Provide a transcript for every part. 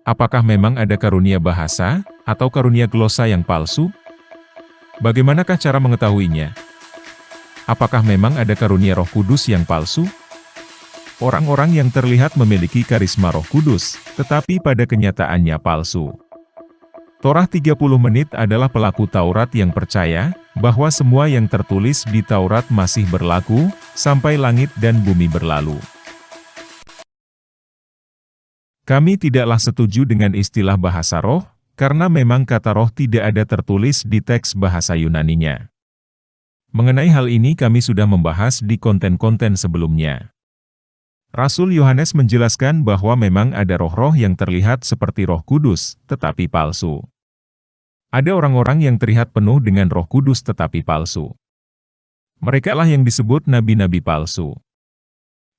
Apakah memang ada karunia bahasa, atau karunia glosa yang palsu? Bagaimanakah cara mengetahuinya? Apakah memang ada karunia Roh Kudus yang palsu? Orang-orang yang terlihat memiliki karisma Roh Kudus, tetapi pada kenyataannya palsu. Torah 30 menit adalah pelaku Taurat yang percaya bahwa semua yang tertulis di Taurat masih berlaku sampai langit dan bumi berlalu. Kami tidaklah setuju dengan istilah bahasa roh, karena memang kata roh tidak ada tertulis di teks bahasa Yunaninya. Mengenai hal ini kami sudah membahas di konten-konten sebelumnya. Rasul Yohanes menjelaskan bahwa memang ada roh-roh yang terlihat seperti Roh Kudus, tetapi palsu. Ada orang-orang yang terlihat penuh dengan Roh Kudus tetapi palsu. Merekalah yang disebut nabi-nabi palsu.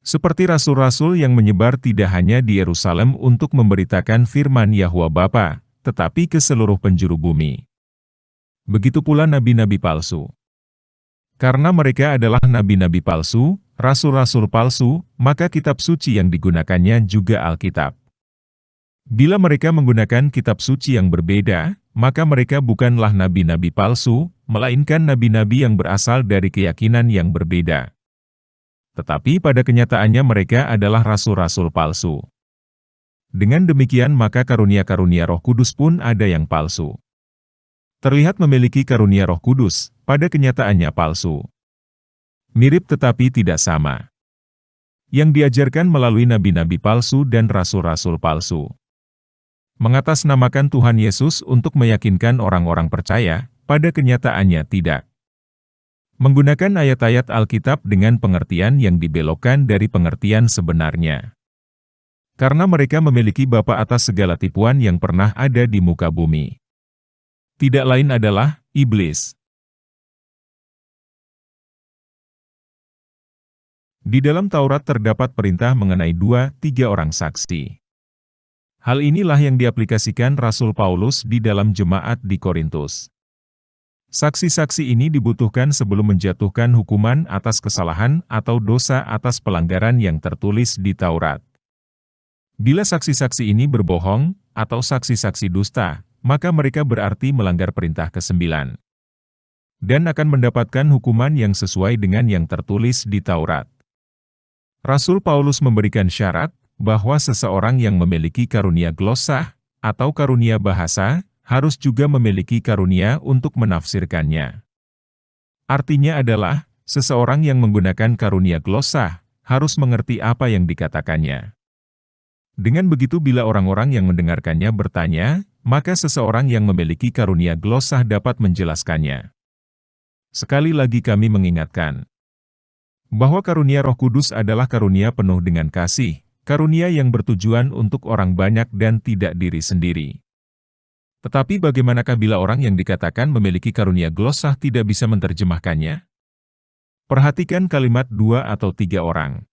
Seperti rasul-rasul yang menyebar tidak hanya di Yerusalem untuk memberitakan firman Yahwa Bapa, tetapi ke seluruh penjuru bumi. Begitu pula nabi-nabi palsu. Karena mereka adalah nabi-nabi palsu, rasul-rasul palsu, maka kitab suci yang digunakannya juga Alkitab. Bila mereka menggunakan kitab suci yang berbeda, maka mereka bukanlah nabi-nabi palsu, melainkan nabi-nabi yang berasal dari keyakinan yang berbeda. Tetapi pada kenyataannya mereka adalah rasul-rasul palsu. Dengan demikian maka karunia-karunia Roh Kudus pun ada yang palsu. Terlihat memiliki karunia Roh Kudus, pada kenyataannya palsu. Mirip tetapi tidak sama. Yang diajarkan melalui nabi-nabi palsu dan rasul-rasul palsu. Mengatasnamakan Tuhan Yesus untuk meyakinkan orang-orang percaya, pada kenyataannya tidak. Menggunakan ayat-ayat Alkitab dengan pengertian yang dibelokkan dari pengertian sebenarnya. Karena mereka memiliki bapa atas segala tipuan yang pernah ada di muka bumi. Tidak lain adalah iblis. Di dalam Taurat terdapat perintah mengenai 2-3 orang saksi. Hal inilah yang diaplikasikan Rasul Paulus di dalam jemaat di Korintus. Saksi-saksi ini dibutuhkan sebelum menjatuhkan hukuman atas kesalahan atau dosa atas pelanggaran yang tertulis di Taurat. Bila saksi-saksi ini berbohong, atau saksi-saksi dusta, maka mereka berarti melanggar perintah ke-9. Dan akan mendapatkan hukuman yang sesuai dengan yang tertulis di Taurat. Rasul Paulus memberikan syarat, bahwa seseorang yang memiliki karunia glosa, atau karunia bahasa, harus juga memiliki karunia untuk menafsirkannya. Artinya adalah, seseorang yang menggunakan karunia glosa, harus mengerti apa yang dikatakannya. Dengan begitu bila orang-orang yang mendengarkannya bertanya, maka seseorang yang memiliki karunia glosa dapat menjelaskannya. Sekali lagi kami mengingatkan, bahwa karunia Roh Kudus adalah karunia penuh dengan kasih, karunia yang bertujuan untuk orang banyak dan tidak diri sendiri. Tetapi bagaimanakah bila orang yang dikatakan memiliki karunia glosa tidak bisa menerjemahkannya? Perhatikan kalimat 2 atau 3 orang.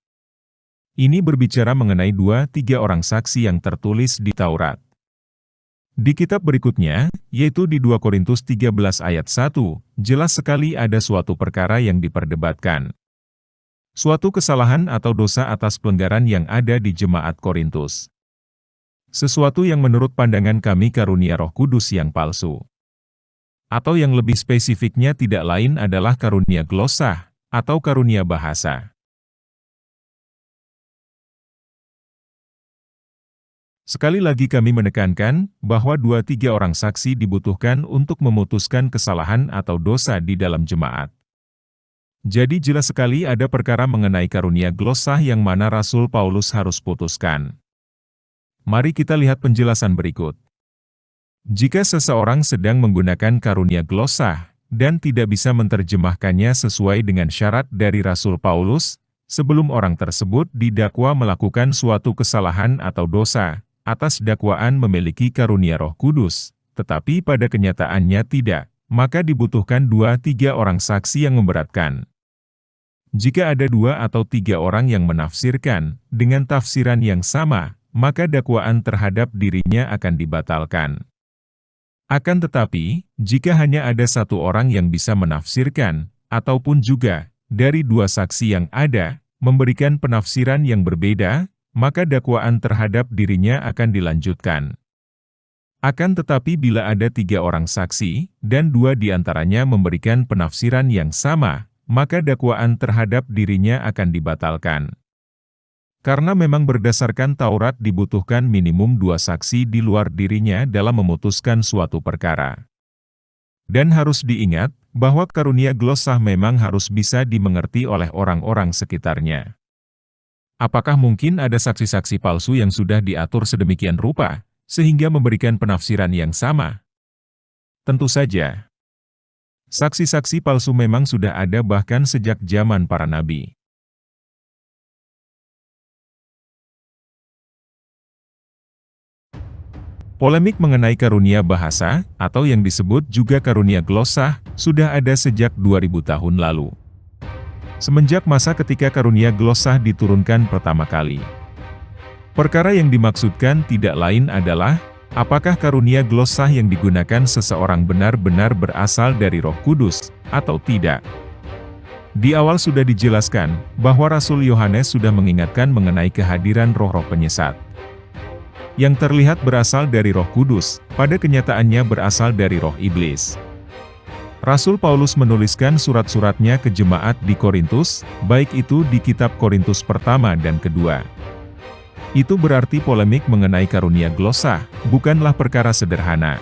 Ini berbicara mengenai 2-3 orang saksi yang tertulis di Taurat. Di kitab berikutnya, yaitu di 2 Korintus 13 ayat 1, jelas sekali ada suatu perkara yang diperdebatkan. Suatu kesalahan atau dosa atas pelanggaran yang ada di jemaat Korintus. Sesuatu yang menurut pandangan kami karunia Roh Kudus yang palsu. Atau yang lebih spesifiknya tidak lain adalah karunia glosa, atau karunia bahasa. Sekali lagi kami menekankan, bahwa 2-3 orang saksi dibutuhkan untuk memutuskan kesalahan atau dosa di dalam jemaat. Jadi jelas sekali ada perkara mengenai karunia glosa yang mana Rasul Paulus harus putuskan. Mari kita lihat penjelasan berikut. Jika seseorang sedang menggunakan karunia glosa, dan tidak bisa menerjemahkannya sesuai dengan syarat dari Rasul Paulus, sebelum orang tersebut didakwa melakukan suatu kesalahan atau dosa, atas dakwaan memiliki karunia Roh Kudus, tetapi pada kenyataannya tidak, maka dibutuhkan 2-3 orang saksi yang memberatkan. Jika ada 2 atau 3 orang yang menafsirkan, dengan tafsiran yang sama, maka dakwaan terhadap dirinya akan dibatalkan. Akan tetapi, jika hanya ada 1 orang yang bisa menafsirkan, ataupun juga, dari 2 saksi yang ada, memberikan penafsiran yang berbeda, maka dakwaan terhadap dirinya akan dilanjutkan. Akan tetapi bila ada 3 orang saksi, dan 2 di antaranya memberikan penafsiran yang sama, maka dakwaan terhadap dirinya akan dibatalkan. Karena memang berdasarkan Taurat dibutuhkan minimum 2 saksi di luar dirinya dalam memutuskan suatu perkara. Dan harus diingat, bahwa karunia glosah memang harus bisa dimengerti oleh orang-orang sekitarnya. Apakah mungkin ada saksi-saksi palsu yang sudah diatur sedemikian rupa, sehingga memberikan penafsiran yang sama? Tentu saja. Saksi-saksi palsu memang sudah ada bahkan sejak zaman para nabi. Polemik mengenai karunia bahasa, atau yang disebut juga karunia glosah, sudah ada sejak 2000 tahun lalu. Semenjak masa ketika karunia glosah diturunkan pertama kali. Perkara yang dimaksudkan tidak lain adalah, apakah karunia glosah yang digunakan seseorang benar-benar berasal dari Roh Kudus, atau tidak. Di awal sudah dijelaskan, bahwa Rasul Yohanes sudah mengingatkan mengenai kehadiran roh-roh penyesat. Yang terlihat berasal dari Roh Kudus, pada kenyataannya berasal dari roh iblis. Rasul Paulus menuliskan surat-suratnya ke jemaat di Korintus, baik itu di kitab Korintus pertama dan kedua. Itu berarti polemik mengenai karunia glosah, bukanlah perkara sederhana.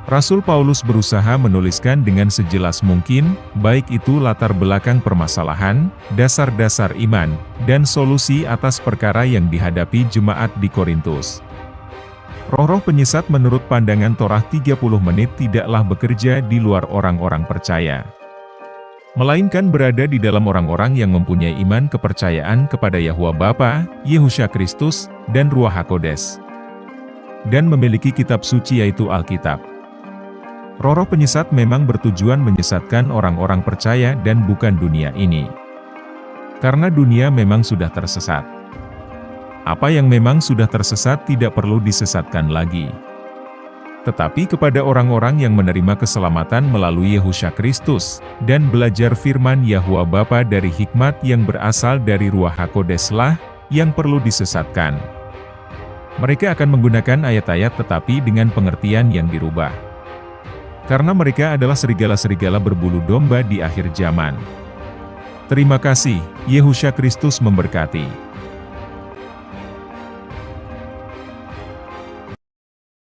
Rasul Paulus berusaha menuliskan dengan sejelas mungkin, baik itu latar belakang permasalahan, dasar-dasar iman, dan solusi atas perkara yang dihadapi jemaat di Korintus. Roh-roh penyesat menurut pandangan Torah 30 menit tidaklah bekerja di luar orang-orang percaya, melainkan berada di dalam orang-orang yang mempunyai iman kepercayaan kepada Yahuwa Bapa, Yehusha Kristus, dan Ruach HaKodes, dan memiliki kitab suci yaitu Alkitab. Roh-roh penyesat memang bertujuan menyesatkan orang-orang percaya dan bukan dunia ini. Karena dunia memang sudah tersesat. Apa yang memang sudah tersesat tidak perlu disesatkan lagi. Tetapi kepada orang-orang yang menerima keselamatan melalui Yehusha Kristus, dan belajar firman Yahuwa Bapa dari hikmat yang berasal dari Ruach HaKodes lah, yang perlu disesatkan. Mereka akan menggunakan ayat-ayat tetapi dengan pengertian yang dirubah. Karena mereka adalah serigala-serigala berbulu domba di akhir zaman. Terima kasih, Yehusha Kristus memberkati.